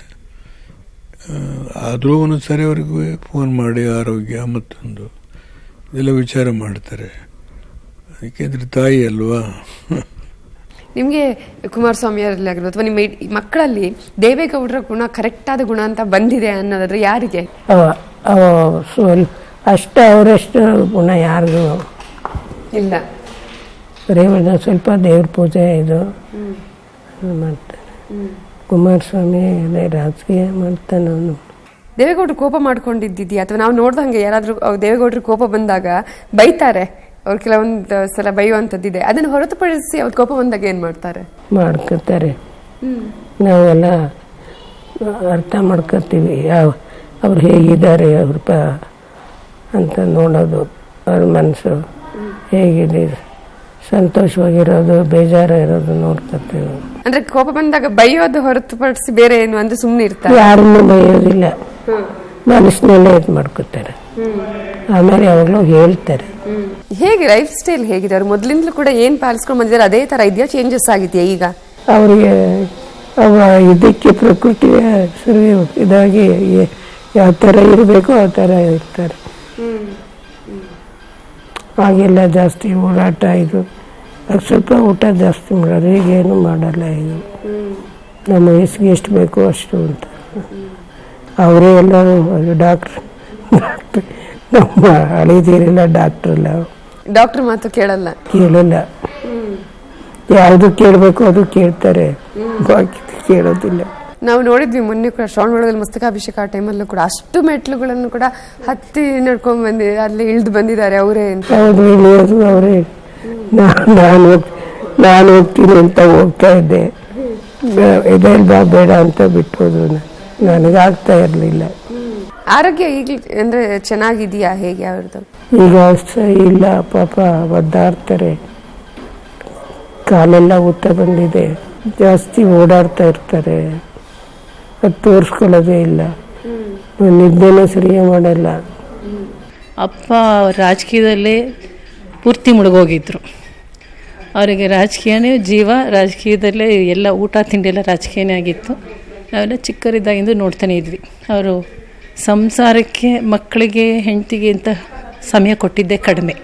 ಆದರೂ ಒಂದೊಂದು ಸಾರಿ ಅವ್ರಿಗೆ ಫೋನ್ ಮಾಡಿ ಆರೋಗ್ಯ ಮತ್ತೊಂದು ಇದೆಲ್ಲ ವಿಚಾರ ಮಾಡ್ತಾರೆ. ಯಾಕೆಂದರೆ ತಾಯಿ ಅಲ್ವಾ. ನಿಮಗೆ ಕುಮಾರಸ್ವಾಮಿ ಅವರಲ್ಲಿ ಆಗಿರ್ಬೋದು ಅಥವಾ ನಿಮ್ಮ ಮಕ್ಕಳಲ್ಲಿ ದೇವೇಗೌಡರ ಗುಣ ಕರೆಕ್ಟ್ ಆದ ಗುಣ ಅಂತ ಬಂದಿದೆ ಅನ್ನೋದಾದ್ರೆ ಯಾರಿಗೆ? ಅಷ್ಟ ಅವರಷ್ಟು ಗುಣ ಯಾರಿಗೂ ಇಲ್ಲ. ರೇವಣ್ಣ ಸ್ವಲ್ಪ ದೇವ್ರ ಪೂಜೆ ಇದು ಮಾಡ್ತಾರೆ. ಕುಮಾರಸ್ವಾಮಿ ರಾಜಕೀಯ ಮಾಡ್ತಾನೆ ಅವನು. ದೇವೇಗೌಡರು ಕೋಪ ಮಾಡ್ಕೊಂಡಿದ್ದಿದ್ಯಾ ಅಥವಾ ನಾವು ನೋಡ್ದಂಗೆ ಯಾರಾದ್ರೂ ದೇವೇಗೌಡರು ಕೋಪ ಬಂದಾಗ ಬೈತಾರೆ, ಅವ್ರು ಕೆಲವೊಂದು ಸಲ ಬೈಯುವಂಥದ್ದಿದೆ. ಅದನ್ನು ಹೊರತುಪಡಿಸಿ ಅವ್ರ ಕೋಪ ಬಂದಾಗ ಏನ್ ಮಾಡ್ತಾರೆ? ಮಾಡ್ಕೊತಾರೆ. ನಾವೆಲ್ಲ ಅರ್ಥ ಮಾಡ್ಕೊತೀವಿ ಅವ್ರು ಹೇಗಿದ್ದಾರೆ ಅಂತ ನೋಡೋದು. ಅವ್ರ ಮನಸ್ಸು ಹೇಗಿದೆ, ಸಂತೋಷವಾಗಿರೋದು, ಬೇಜಾರಿರೋದು ನೋಡ್ಕೊತೀವಿ. ಅಂದ್ರೆ ಕೋಪ ಬಂದಾಗ ಬೈಯೋದು ಹೊರತುಪಡಿಸಿ ಬೇರೆ ಏನು ಅಂದ್ರೆ ಸುಮ್ಮನೆ ಇರ್ತಾರೆ? ಯಾರನ್ನೂ ಬೈಯೋದಿಲ್ಲ, ಮನಸ್ಸಿನಲ್ಲೇ ಇದು ಮಾಡ್ಕೊತಾರೆ. ಆಮೇಲೆ ಯಾವಾಗಲೂ ಹೇಳ್ತಾರೆ. ಹೇಗೆ ಲೈಫ್ ಸ್ಟೈಲ್ ಹೇಗಿದೆ ಅವ್ರು ಮೊದಲಿಂದಲೂ ಕೂಡ ಏನ್ ಪಾಲಿಸ್ಕೊಂಡು ಬಂದಿದ್ದಾರೆ ಅದೇ ತರ ಇದೆಯಾ, ಚೇಂಜಸ್ ಆಗಿದೆಯಾ ಈಗ? ಅವರಿಗೆ ಇದಕ್ಕೆ ಪ್ರಕೃತಿಯ ಸರಿ ಇದಾಗಿ ಯಾವ ಥರ ಇರಬೇಕು ಆ ಥರ ಇರ್ತಾರೆ. ಆಗೆಲ್ಲ ಜಾಸ್ತಿ ಓಡಾಟ ಇದು, ಸ್ವಲ್ಪ ಊಟ ಜಾಸ್ತಿ ಮಾಡೋದು, ಈಗೇನು ಮಾಡಲ್ಲ. ಇದು ನಮ್ಮ ವಯಸ್ಸಿಗೆ ಎಷ್ಟು ಬೇಕೋ ಅಷ್ಟು ಅಂತ ಅವರೇ ಎಲ್ಲರೂ ಡಾಕ್ಟ್ರ್. ನಮ್ಮ ಹಳಿದಿರಲ್ಲ ಡಾಕ್ಟ್ರಲ್ಲ, ಡಾಕ್ಟರ್ ಮಾತು ಕೇಳಲ್ಲ. ಯಾವುದು ಕೇಳಬೇಕು ಅದು ಕೇಳ್ತಾರೆ, ಬಾಕಿ ಕೇಳೋದಿಲ್ಲ. ನಾವು ನೋಡಿದ್ವಿ ಮೊನ್ನೆ ಕೂಡ ಶ್ರಾವಣಬೆಳಗೊಳದಲ್ಲಿ ಮಸ್ತಕಾಭಿಷೇಕ ಆ ಟೈಮಲ್ಲೂ ಕೂಡ ಅಷ್ಟು ಮೆಟ್ಲುಗಳನ್ನು ಕೂಡ ಹತ್ತಿ ನಡ್ಕೊಂಡ್ ಬಂದಿದೆ, ಅಲ್ಲಿ ಇಳಿದು ಬಂದಿದ್ದಾರೆ ಅವರೇ ಅಂತ. ಹೌದು, ಇಳಿಯೋದು ಅವರೇ. ನಾನು ಹೋಗ್ತೀನಿ ಅಂತ ಹೋಗ್ತಾ ಇದ್ದೆ, ಇದೆಲ್ಲ ಬಾ ಬೇಡ ಅಂತ ಬಿಟ್ಟೋದು. ನನಗಾಗ್ತಾ ಇರಲಿಲ್ಲ. ಆರೋಗ್ಯ ಈಗ ಅಂದ್ರೆ ಚೆನ್ನಾಗಿದೆಯಾ ಹೇಗೆ ಅವ್ರದ್ದು? ಈಗ ಇಲ್ಲ ಪಾಪ, ಒದ್ದಾಡ್ತಾರೆ, ಕಾಲೆಲ್ಲ ಊತ ಬಂದಿದೆ, ಜಾಸ್ತಿ ಓಡಾಡ್ತಾ ಇರ್ತಾರೆ, ಅದು ತೋರಿಸ್ಕೊಳ್ಳೋದೇ ಇಲ್ಲ, ನಿದ್ದೆನೂ ಸರಿಯಾಗಿ ಮಾಡಲ್ಲ. ಅಪ್ಪ ರಾಜಕೀಯದಲ್ಲೇ ಪೂರ್ತಿ ಮುಳುಗೋಗಿದ್ರು. ಅವರಿಗೆ ರಾಜಕೀಯನೇ ಜೀವ, ರಾಜಕೀಯದಲ್ಲೇ ಎಲ್ಲ ಊಟ ತಿಂಡಿ ಎಲ್ಲ ರಾಜಕೀಯನೇ ಆಗಿತ್ತು. ನಾವೆಲ್ಲ ಚಿಕ್ಕವರಿದ್ದಾಗಿಂದ ನೋಡ್ತಾನೆ ಇದ್ವಿ. ಅವರು ಸಂಸಾರಕ್ಕೆ, ಮಕ್ಕಳಿಗೆ, ಹೆಂಡತಿಗೆ ಅಂತ ಸಮಯ ಕೊಟ್ಟಿದ್ದೇ ಕಡಿಮೆ.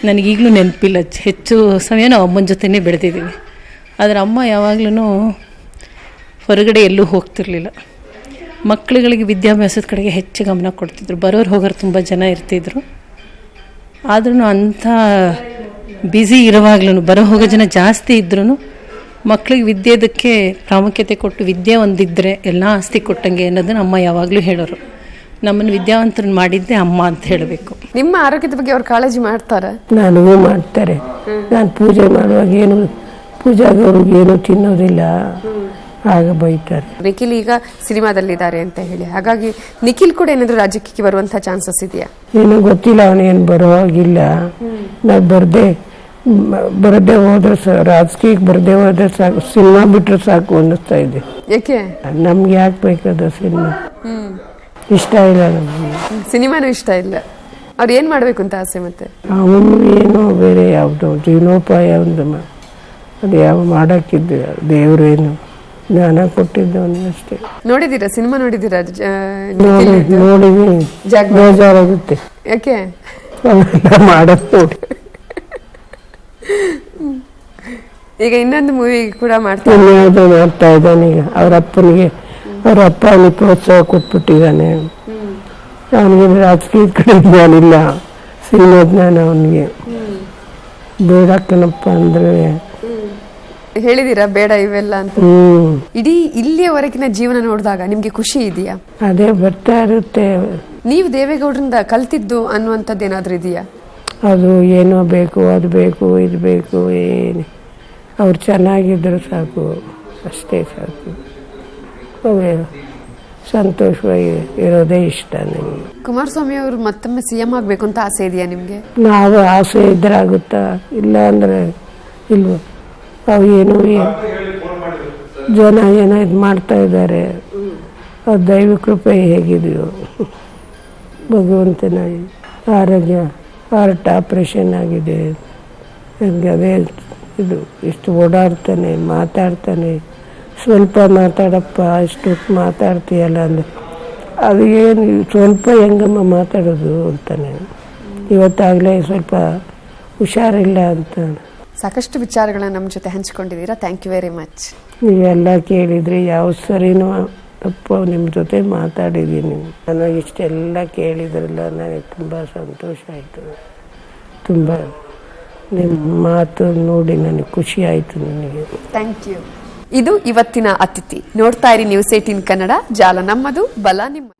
ನನಗೀಗಲೂ ನೆನಪಿಲ್ಲ, ಹೆಚ್ಚು ಸಮಯ ನಾವು ಅಮ್ಮನ ಜೊತೆನೇ ಬೆಳೆದಿದ್ದೀವಿ. ಆದರೆ ಅಮ್ಮ ಯಾವಾಗಲೂ ಹೊರಗಡೆ ಎಲ್ಲೂ ಹೋಗ್ತಿರ್ಲಿಲ್ಲ. ಮಕ್ಕಳುಗಳಿಗೆ ವಿದ್ಯಾಭ್ಯಾಸದ ಕಡೆಗೆ ಹೆಚ್ಚು ಗಮನ ಕೊಡ್ತಿದ್ರು. ಬರೋರು ಹೋಗೋರು ತುಂಬ ಜನ ಇರ್ತಿದ್ರು. ಆದ್ರೂ ಅಂಥ ಬ್ಯುಸಿ ಇರುವಾಗ್ಲೂ, ಬರೋ ಹೋಗೋ ಜನ ಜಾಸ್ತಿ ಇದ್ರೂ ಮಕ್ಕಳಿಗೆ ವಿದ್ಯೆದಕ್ಕೆ ಪ್ರಾಮುಖ್ಯತೆ ಕೊಟ್ಟು, ವಿದ್ಯೆ ಒಂದಿದ್ದರೆ ಎಲ್ಲ ಆಸ್ತಿ ಕೊಟ್ಟಂಗೆ ಅನ್ನೋದನ್ನು ಅಮ್ಮ ಯಾವಾಗಲೂ ಹೇಳೋರು. ನಮ್ಮನ್ನು ವಿದ್ಯಾವಂತರನ್ನು ಮಾಡಿದ್ದೆ ಅಮ್ಮ ಅಂತ ಹೇಳಬೇಕು. ನಿಮ್ಮ ಆರೋಗ್ಯದ ಬಗ್ಗೆ ಅವ್ರು ಕಾಳಜಿ ಮಾಡ್ತಾರ? ನನಗೂ ಮಾಡ್ತಾರೆ. ನಾನು ಪೂಜೆ ಮಾಡುವಾಗ ಏನು ಪೂಜಾದವ್ರಿಗೇನು ತಿನ್ನೋದಿಲ್ಲ, ಆಗ ಬೈತಾರೆ. ನಿಖಿಲ್ ಈಗ ಸಿನಿಮಾದಲ್ಲಿದ್ದಾರೆ ಅಂತ ಹೇಳಿ, ಹಾಗಾಗಿ ನಿಖಿಲ್ ಕೂಡ ಏನಾದರೂ ರಾಜಕೀಯಕ್ಕೆ ಬರುವಂತಹ ಚಾನ್ಸಸ್ ಇದೆಯಾ? ಏನೂ ಗೊತ್ತಿಲ್ಲ, ಅವನೇನು ಬರೋ ಹಾಗಿಲ್ಲ. ನಾವು ಬರದೇ ಹೋದ್ರೆ ರಾಜಕೀಯಕ್ಕೆ ಬರದೇ ಹೋದ್ರೆ ಸಾಕು, ಸಿನಿಮಾ ಬಿಟ್ರೆ ಸಾಕು ಅನ್ನಿಸ್ತಾ ಇದೆ. ಯಾಕೆ? ನಮ್ಗೆ ಯಾಕೆ ಬೇಕದ ಸಿನಿಮಾ? ಇಷ್ಟ ಇಲ್ಲ ನಮಗೆ, ಸಿನಿಮಾನು ಇಷ್ಟ ಇಲ್ಲ. ಅವ್ರು ಏನ್ ಮಾಡ್ಬೇಕು ಅಂತ ಆಸೆ? ಮತ್ತೆ ಅವನು ಏನೋ ಬೇರೆ ಯಾವ್ದು ಜೀವನೋಪಾಯ ಒಂದು ಅದು ಯಾವ ಮಾಡಕ್ಕಿದ್ದು, ದೇವ್ರೇನು ಜ್ಞಾನ ಕೊಟ್ಟಿದ್ದವನು ಅಷ್ಟೇ. ನೋಡಿದೀರಾ ಸಿನಿಮಾ? ನೋಡಿದೀರಾ? ನೋಡಿದ್ವಿ, ಬೇಜಾರಾಗುತ್ತೆ. ಯಾಕೆ? ಮಾಡೋದು ನೋಡಿ. ಈಗ ಇನ್ನೊಂದು ಮೂವಿ ಕೂಡ ಮಾಡ್ತಾ ಇದ್ದಾನೆ. ಈಗ ಅವ್ರ ಅಪ್ಪ ಅವನಿಗೆ ಪ್ರೋತ್ಸಾಹ ಕೊಟ್ಬಿಟ್ಟಿದ್ದಾನೆ. ಅವನಿಗೆ ರಾಜಕೀಯದ ಕಡೆ ಜ್ಞಾನ ಇಲ್ಲ, ಸಿನಿಮಾ ಜ್ಞಾನ ಅವನಿಗೆ. ಬೇಡ ಕಣಪ್ಪ ಅಂದ್ರೆ ಹೇಳಿದೀರಾ ಬೇಡ ಇವೆಲ್ಲ ಅಂತ? ಇಡೀ ಇಲ್ಲಿಯವರೆಗಿನ ಜೀವನ ನೋಡಿದಾಗ ನಿಮ್ಗೆ ಖುಷಿ ಇದೆಯಾ? ಅದೇ ಬರ್ತಾ ಇರುತ್ತೆ. ನೀವು ದೇವೇಗೌಡರಿಂದ ಕಲ್ತಿದ್ದು ಅನ್ನುವಂಥದ್ದು ಏನಾದ್ರೂ ಇದೆಯಾ? ಅದು ಏನೋ ಬೇಕು, ಅದು ಬೇಕು, ಇದು ಬೇಕು, ಏನು ಅವ್ರು ಚೆನ್ನಾಗಿದ್ರು ಸಾಕು, ಅಷ್ಟೇ ಸಾಕು. ಅವೇ ಸಂತೋಷವಾಗಿ ಇರೋದೇ ಇಷ್ಟ ನನಗೆ. ಕುಮಾರಸ್ವಾಮಿ ಅವರು ಮತ್ತೊಮ್ಮೆ ಸಿಎಂ ಆಗ್ಬೇಕು ಅಂತ ಆಸೆ ಇದೆಯಾ ನಿಮ್ಗೆ? ನಾವು ಆಸೆ ಇದ್ರೆ ಆಗುತ್ತಾ, ಇಲ್ಲ ಅಂದ್ರೆ ಇಲ್ವ. ಅವು ಏನೋ ಜನ ಏನೋ ಇದು ಮಾಡ್ತಾ ಇದ್ದಾರೆ. ಅದು ದೈವ ಕೃಪೆ ಹೇಗಿದೆಯೋ, ಭಗವಂತನ ಆರೋಗ್ಯ, ಹಾರ್ಟ್ ಆಪ್ರೇಷನ್ ಆಗಿದೆ, ನನಗೆ ಅದೇ ಇದು. ಇಷ್ಟು ಓಡಾಡ್ತಾನೆ, ಮಾತಾಡ್ತಾನೆ, ಸ್ವಲ್ಪ ಮಾತಾಡಪ್ಪ, ಇಷ್ಟು ಮಾತಾಡ್ತೀಯಲ್ಲ ಅಂದರೆ ಅದು ಏನು ಸ್ವಲ್ಪ ಹೆಂಗಮ್ಮ ಮಾತಾಡೋದು ಅಂತಾನೆ. ಇವತ್ತಾಗಲೇ ಸ್ವಲ್ಪ ಹುಷಾರಿಲ್ಲ ಅಂತ. ಸಾಕಷ್ಟು ವಿಚಾರಗಳನ್ನ ನಮ್ಮ ಜೊತೆ ಹಂಚಿಕೊಂಡಿದ್ದೀರಾ. Thank you very much. ನೀವೆಲ್ಲ ಕೇಳಿದ್ರಿ, ಯಾವ ಸರಿನೂ ತಪ್ಪು ನಿಮ್ಮ ಜೊತೆ ಮಾತಾಡಿದ್ದೀನಿ. ನನಗೆ ಇಷ್ಟೆಲ್ಲ ಕೇಳಿದ್ರಲ್ಲ, ನನಗೆ ತುಂಬ ಸಂತೋಷ ಆಯಿತು. ತುಂಬ ನಿಮ್ಮ ಮಾತು ನೋಡಿ ನನಗೆ ಖುಷಿ ಆಯಿತು. ನನಗೆ ಥ್ಯಾಂಕ್ ಯು. ಇದು ಇವತ್ತಿನ ಅತಿಥಿ. ನೋಡ್ತಾ ಇರಿ ನ್ಯೂಸ್ 18 ಕನ್ನಡ. ಜಾಲ ನಮ್ಮದು, ಬಲ ನಿಮ್ಮದು.